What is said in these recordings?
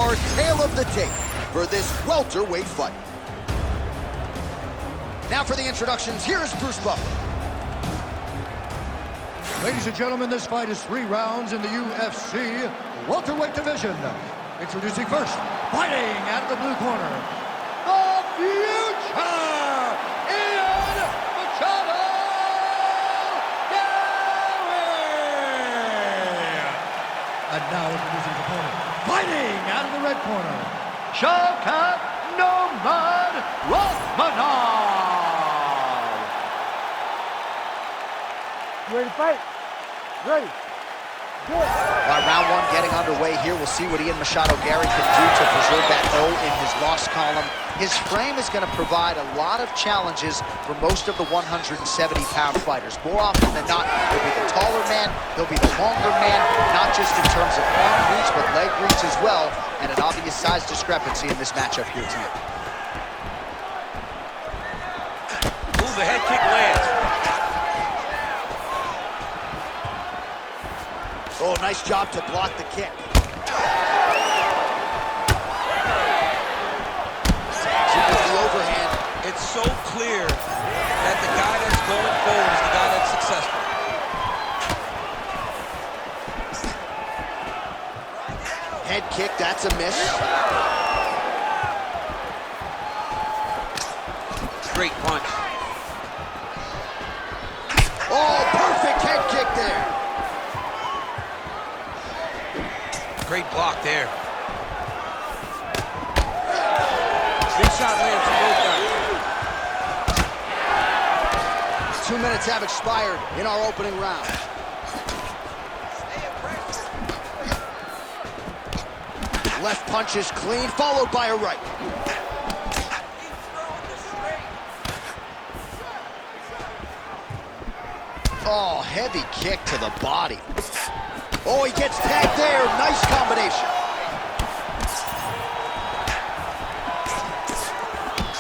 our tale of the tape for this welterweight fight. Now for the introductions, here's Bruce Buffer. Ladies and gentlemen, this fight is 3 rounds in the UFC welterweight division. Introducing first, fighting out of the blue corner, the future, Garry! And now introducing his opponent, fighting out of the red corner, Rakhmonov! You ready to fight? Ready. Good. All right, round 1 getting underway here. We'll see what Ian Machado Garry can do to preserve that O in his loss column. His frame is going to provide a lot of challenges for most of the 170-pound fighters. More often than not, he'll be the taller man, he'll be the longer man, not just in terms of arm reach, but leg reach as well, and an obvious size discrepancy in this matchup here tonight. Ooh, the head kick lands. Oh, nice job to block the kick. With the overhand. It's so clear that the guy that's going forward is the guy that's successful. Head kick, that's a miss. Great punch. Oh, perfect head kick there. Great block there. Big shot lands from both guys. 2 minutes have expired in our opening round. Left punch is clean, followed by a right. Oh, heavy kick to the body. Oh, he gets tagged there. Nice combination.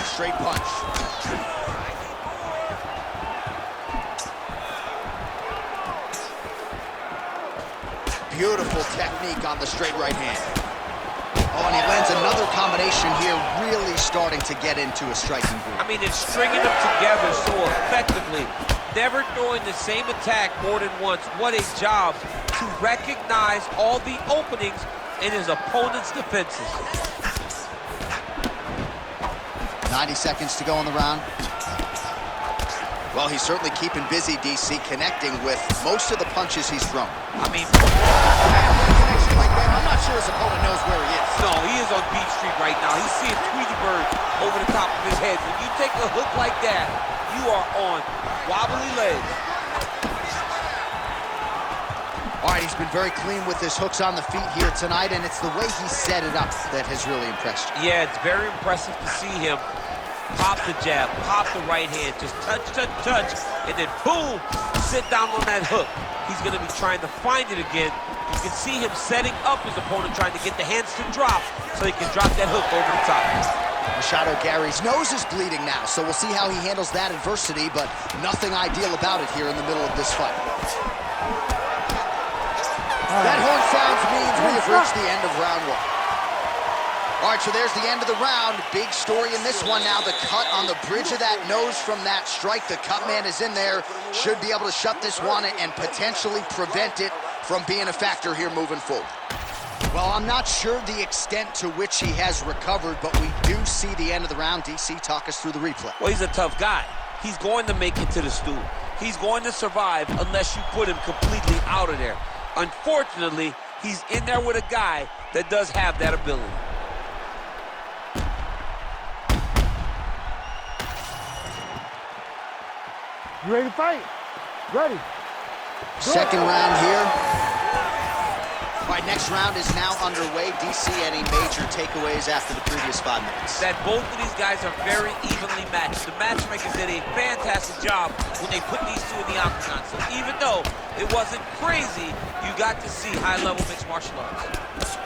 Straight punch. Beautiful technique on the straight right hand. Oh, and he lands another combination here, really starting to get into a striking groove. I mean, it's stringing them together so effectively. Never throwing the same attack more than once. What a job to recognize all the openings in his opponent's defenses. 90 seconds to go in the round. Well, he's certainly keeping busy, DC, connecting with most of the punches he's thrown. I mean, connection like that, I'm not sure his opponent knows where he is. no, he is on Beach Street right now. He's seeing Tweety Bird over the top of his head. When you take a hook like that, you are on wobbly legs. All right, he's been very clean with his hooks on the feet here tonight, and it's the way he set it up that has really impressed you. Yeah, it's very impressive to see him pop the jab, pop the right hand, just touch, touch, touch, and then boom, sit down on that hook. He's going to be trying to find it again. You can see him setting up his opponent, trying to get the hands to drop so he can drop that hook over the top. Machado Garry's nose is bleeding now, so we'll see how he handles that adversity, but nothing ideal about it here in the middle of this fight. That horn sounds means we have reached the end of round 1. All right, so there's the end of the round. Big story in this one now. The cut on the bridge of that nose from that strike. The cut man is in there. Should be able to shut this one and potentially prevent it from being a factor here moving forward. Well, I'm not sure the extent to which he has recovered, but we do see the end of the round. DC, talk us through the replay. Well, he's a tough guy. He's going to make it to the stool. He's going to survive unless you put him completely out of there. Unfortunately, he's in there with a guy that does have that ability. You ready to fight? Ready. Second round here. All right, next round is now underway. DC, any major takeaways after the previous 5 minutes? That both of these guys are very evenly matched. The matchmakers did a fantastic job when they put these two in the octagon. So even though it wasn't crazy, you got to see high-level mixed martial arts.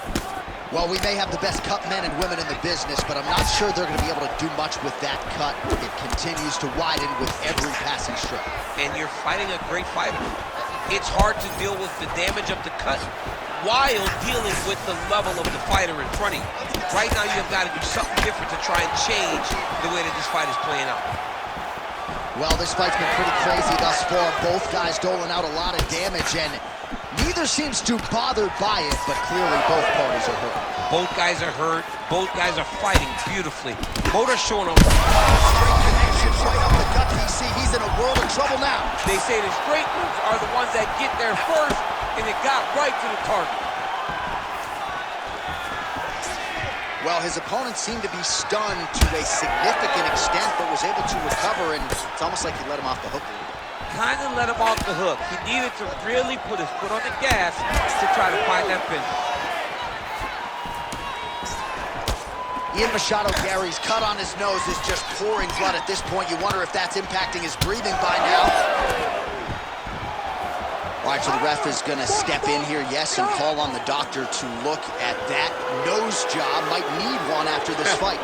Well, we may have the best cut men and women in the business, but I'm not sure they're going to be able to do much with that cut. It continues to widen with every passing stroke. And you're fighting a great fighter. It's hard to deal with the damage of the cut while dealing with the level of the fighter in front of you. Right now, you've got to do something different to try and change the way that this fight is playing out. Well, this fight's been pretty crazy thus far. Both guys doling out a lot of damage, and neither seems too bothered by it, but clearly both parties are hurt. Both guys are hurt. Both guys are fighting beautifully. Both are showing up. Straight connections right up the gut, DC. He's in a world of trouble now. They say the straight moves are the ones that get there first, and it got right to the target. Well, his opponent seemed to be stunned to a significant extent, but was able to recover, and it's almost like he let him off the hook a little bit. Kind of let him off the hook. He needed to really put his foot on the gas to try to find that finish. Ian Machado Garry's cut on his nose is just pouring blood at this point. You wonder if that's impacting his breathing by now. All right, so the ref is going to step in here, yes, and call on the doctor to look at that nose job. Might need one after this fight.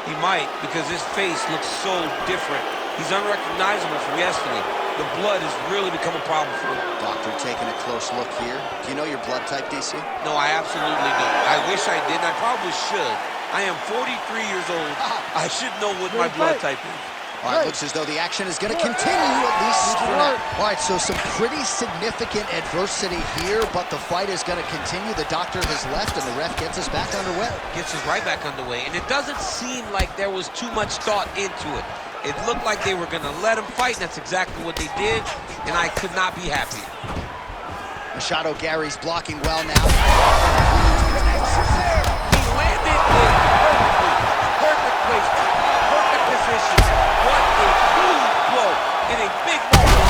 He might, because his face looks so different. He's unrecognizable from yesterday. The blood has really become a problem for him. Doctor taking a close look here. Do you know your blood type, DC? No, I absolutely don't. I wish I did, and I probably should. I am 43 years old. I should know what my blood type is. All right, looks as though the action is going to continue, at least for now. All right, so some pretty significant adversity here, but the fight is going to continue. The doctor has left, and the ref gets us back underway. Gets us right back underway, and it doesn't seem like there was too much thought into it. It looked like they were going to let him fight, and that's exactly what they did, and I could not be happy. Machado Garry's blocking well now. He landed it perfectly. Perfect placement, perfect position. What a huge blow in a big moment.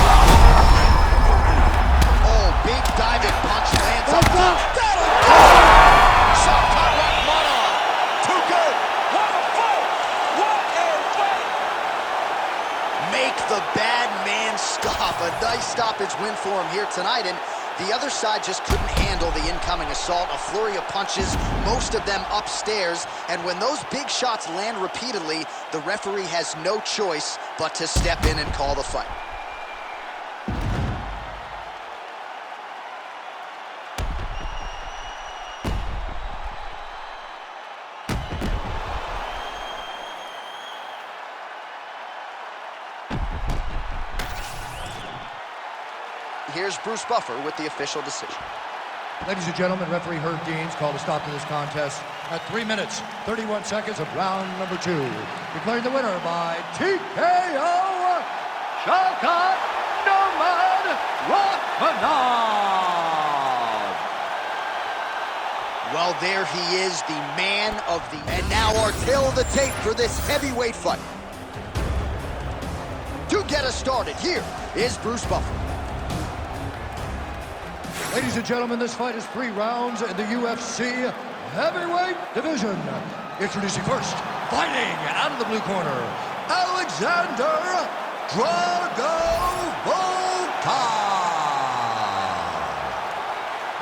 Oh, big diving punch lands up top. Shot cut, Rakhmonov. Too good. What a fight! What a fight! Make the bad man stop. A nice stoppage win for him here tonight, and the other side just couldn't handle the incoming assault. A flurry of punches, most of them upstairs. And when those big shots land repeatedly, the referee has no choice but to step in and call the fight. Here's Bruce Buffer with the official decision. Ladies and gentlemen, referee Herb Dean's called a stop to this contest at 3 minutes, 31 seconds of round number 2. Declaring the winner by TKO, Shaka Nomad Rakhmonov. Well, there he is, the man of the... And now our tail of the tape for this heavyweight fight. To get us started, here is Bruce Buffer. Ladies and gentlemen, this fight is 3 rounds in the UFC heavyweight division. Introducing first, fighting out of the blue corner, Alexander Drago Volkov.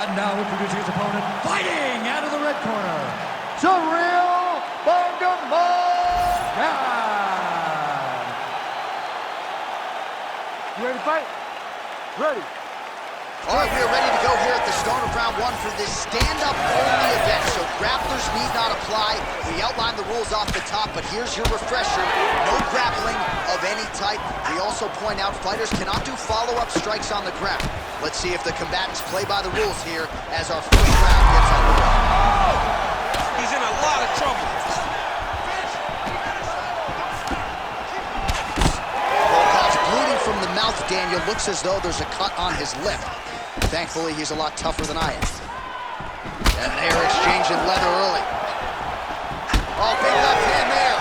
And now introducing his opponent, fighting out of the red corner, Cyril Bangamogan. You ready to fight? Ready. All right, we are ready to go here at the start of round 1 for this stand-up only event, so grapplers need not apply. We outlined the rules off the top, but here's your refresher. No grappling of any type. We also point out fighters cannot do follow-up strikes on the ground. Let's see if the combatants play by the rules here as our first round gets underway. He's in a lot of trouble. Volkov's bleeding from the mouth, Daniel. Looks as though there's a cut on his lip. Thankfully, he's a lot tougher than I am. And they're exchanging leather early. Oh, big left hand there.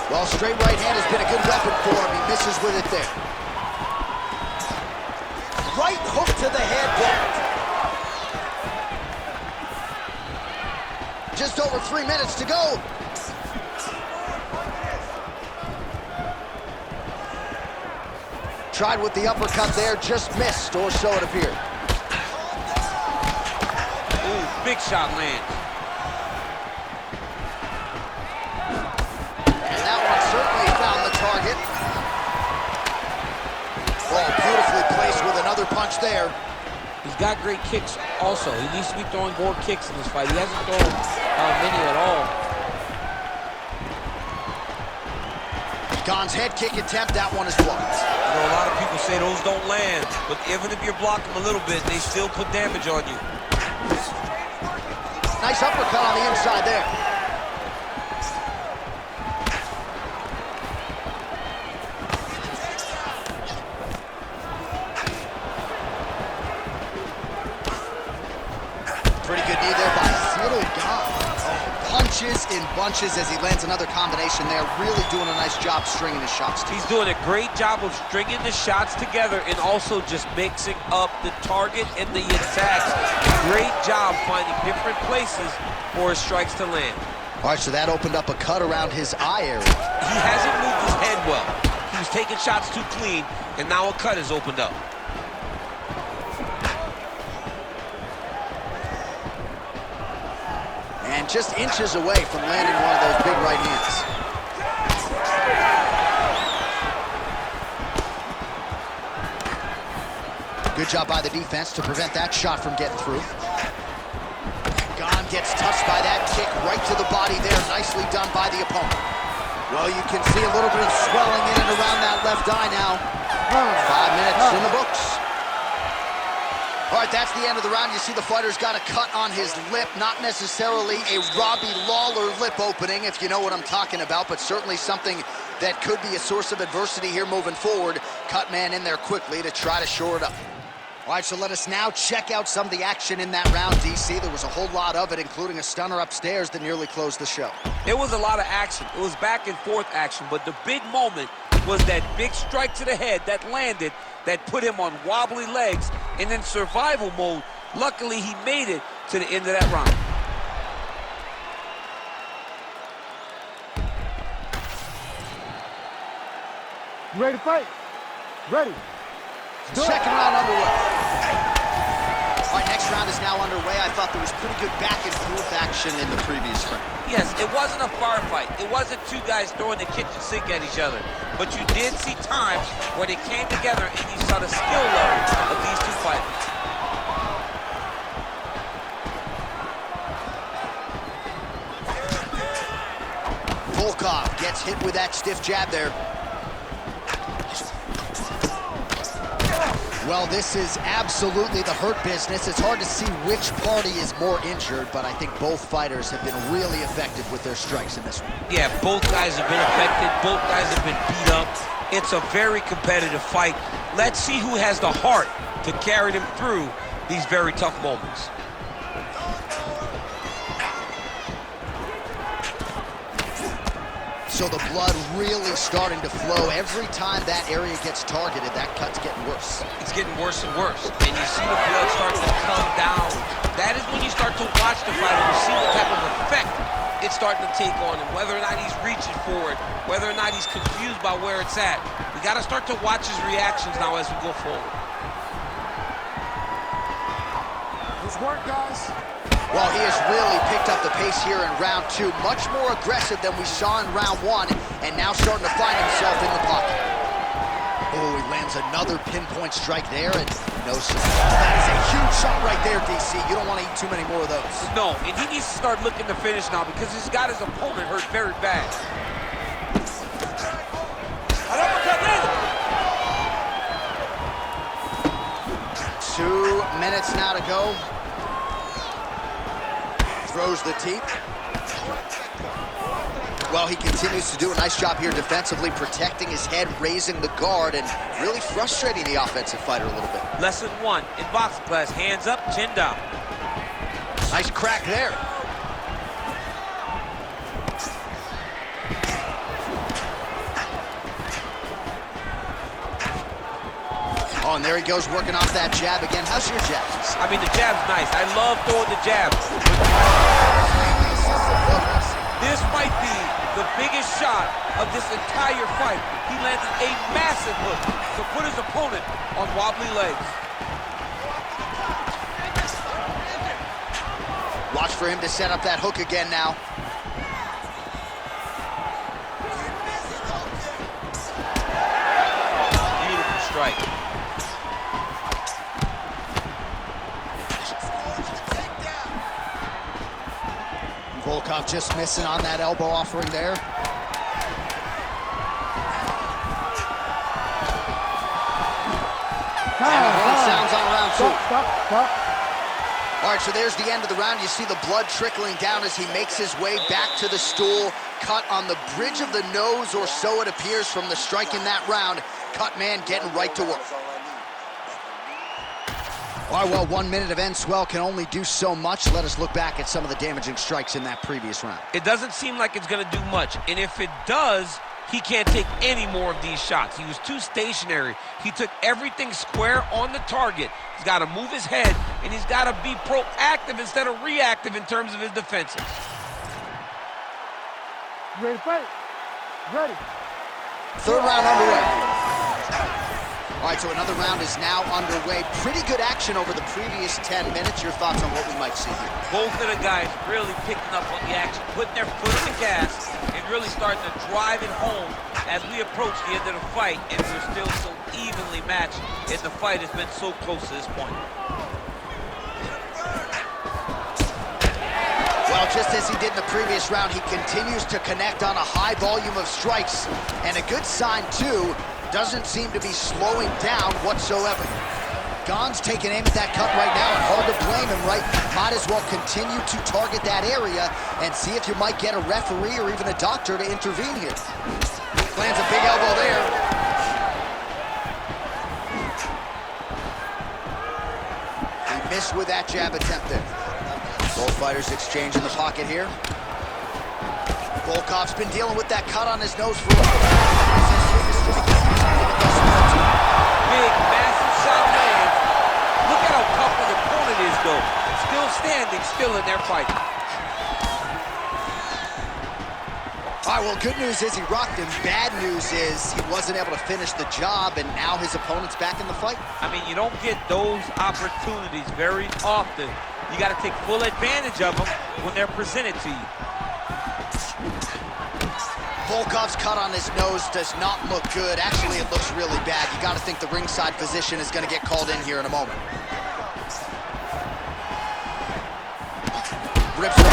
Well, straight right hand has been a good weapon for him. He misses with it there. Right hook to the head blocked. Just over 3 minutes to go. Tried with the uppercut there, just missed, or so it appeared. Ooh, big shot lands. And that one certainly found the target. Oh, beautifully placed with another punch there. He's got great kicks also. He needs to be throwing more kicks in this fight. He hasn't thrown many at all. Gane's head kick attempt, that one is blocked. You know, a lot of people say those don't land, but even if you block them a little bit, they still put damage on you. Nice uppercut on the inside there. Pretty good knee there by little Gane. Punches in bunches as he lands another combination there. Really doing a nice job stringing his shots. He's doing a great job of stringing the shots together and also just mixing up the target and the attacks. Great job finding different places for his strikes to land. All right, so that opened up a cut around his eye area. He hasn't moved his head well. He was taking shots too clean, and now a cut has opened up. And just inches away from landing one of those big right hands. Good job by the defense to prevent that shot from getting through. Gane gets touched by that kick right to the body there. Nicely done by the opponent. Well, you can see a little bit of swelling in and around that left eye now. 5 minutes in the books. All right, that's the end of the round. You see the fighter's got a cut on his lip. Not necessarily a Robbie Lawler lip opening, if you know what I'm talking about, but certainly something that could be a source of adversity here moving forward. Cut man in there quickly to try to shore it up. All right, so let us now check out some of the action in that round, DC. There was a whole lot of it, including a stunner upstairs that nearly closed the show. It was a lot of action. It was back and forth action, but the big moment was that big strike to the head that landed, that put him on wobbly legs and in survival mode. Luckily, he made it to the end of that round. You ready to fight? Ready. Second round underway. All right, next round is now underway. I thought there was pretty good back and forth action in the previous round. Yes, it wasn't a firefight. It wasn't two guys throwing the kitchen sink at each other. But you did see times where they came together and you saw the skill level of these two fighters. Volkov gets hit with that stiff jab there. Well, this is absolutely the hurt business. It's hard to see which party is more injured, but I think both fighters have been really effective with their strikes in this one. Yeah, both guys have been affected. Both guys have been beat up. It's a very competitive fight. Let's see who has the heart to carry them through these very tough moments. So the blood really starting to flow. Every time that area gets targeted, that cut's getting worse. It's getting worse and worse. And you see the blood starting to come down. That is when you start to watch the fighter to see what type of effect it's starting to take on him, whether or not he's reaching for it, whether or not he's confused by where it's at. We got to start to watch his reactions now as we go forward. Let's work, guys. Well, he has really picked up the pace here in round two. Much more aggressive than we saw in round one, and now starting to find himself in the pocket. Oh, he lands another pinpoint strike there, and no surprise. That is a huge shot right there, DC. You don't want to eat too many more of those. No, and he needs to start looking to finish now because he's got his opponent hurt very bad. 2 minutes now to go. Throws the teep. Well, he continues to do a nice job here defensively, protecting his head, raising the guard, and really frustrating the offensive fighter a little bit. Lesson one in boxing class, hands up, chin down. Nice crack there. Oh, and there he goes, working off that jab again. How's your jabs? I mean, the jab's nice. I love throwing the jab. This might be the biggest shot of this entire fight. He landed a massive hook to put his opponent on wobbly legs. Watch for him to set up that hook again now. Beautiful strike. Volkov just missing on that elbow offering there. And the horn sounds on round two. Stop. All right, so there's the end of the round. You see the blood trickling down as he makes his way back to the stool. Cut on the bridge of the nose, or so it appears from the strike in that round. Cut man getting right to work. All right, well, 1 minute of end swell can only do so much. Let us look back at some of the damaging strikes in that previous round. It doesn't seem like it's going to do much, and if it does, he can't take any more of these shots. He was too stationary. He took everything square on the target. He's got to move his head, and he's got to be proactive instead of reactive in terms of his defenses. You ready to fight? Ready. Third round underway. All right, so another round is now underway. Pretty good action over the previous 10 minutes. Your thoughts on what we might see here? Both of the guys really picking up on the action, putting their foot on the gas, and really starting to drive it home as we approach the end of the fight, and we're still so evenly matched, and the fight has been so close to this point. Well, just as he did in the previous round, he continues to connect on a high volume of strikes. And a good sign, too, doesn't seem to be slowing down whatsoever. Gane's taking aim at that cut right now, and hard to blame him, right? Might as well continue to target that area and see if you might get a referee or even a doctor to intervene here. Lands a big elbow there. He missed with that jab attempt there. Both fighters exchange in the pocket here. Volkov's been dealing with that cut on his nose for a while. Big, massive shot lands. Look at how tough his opponent is, though. Still standing, still in their fight. All right, well, good news is he rocked him. Bad news is he wasn't able to finish the job, and now his opponent's back in the fight. I mean, you don't get those opportunities very often. You got to take full advantage of them when they're presented to you. Volkov's cut on his nose does not look good. Actually, it looks really bad. You got to think the ringside physician is going to get called in here in a moment. Rips it.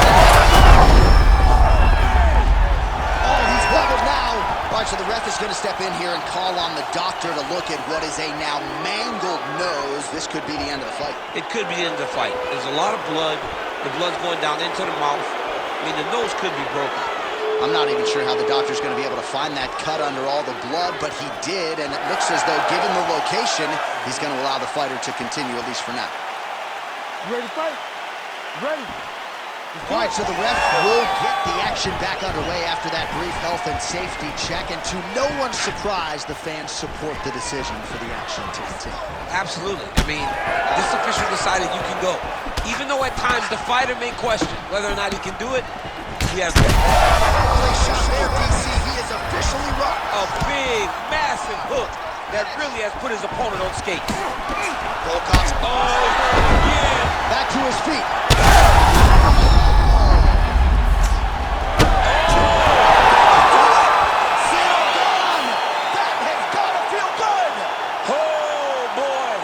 Oh, he's wobbled now. All right, so the ref is going to step in here and call on the doctor to look at what is a now mangled nose. This could be the end of the fight. It could be the end of the fight. There's a lot of blood. The blood's going down into the mouth. I mean, the nose could be broken. I'm not even sure how the doctor's going to be able to find that cut under all the blood, but he did, and it looks as though, given the location, he's going to allow the fighter to continue, at least for now. You ready to fight? Ready. All right, so the ref will get the action back underway after that brief health and safety check, and to no one's surprise, the fans support the decision for the action to continue. Absolutely. I mean, this official decided you can go. Even though at times the fighter may question whether or not he can do it, he has Shot there, DC. He is officially rocked. a big, massive hook that really has put his opponent on skates. Volkov's back to his feet. That has got to feel good. Oh, boy.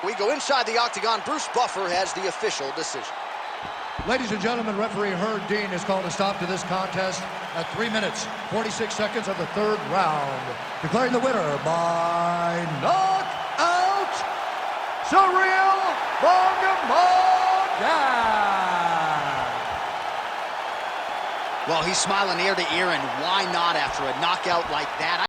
We go inside the octagon. Bruce Buffer has the official decision. Ladies and gentlemen, referee Herb Dean has called a stop to this contest at 3 minutes, 46 seconds of the third round, declaring the winner by knockout, Cyril Bongamon. Well, he's smiling ear to ear, and why not after a knockout like that?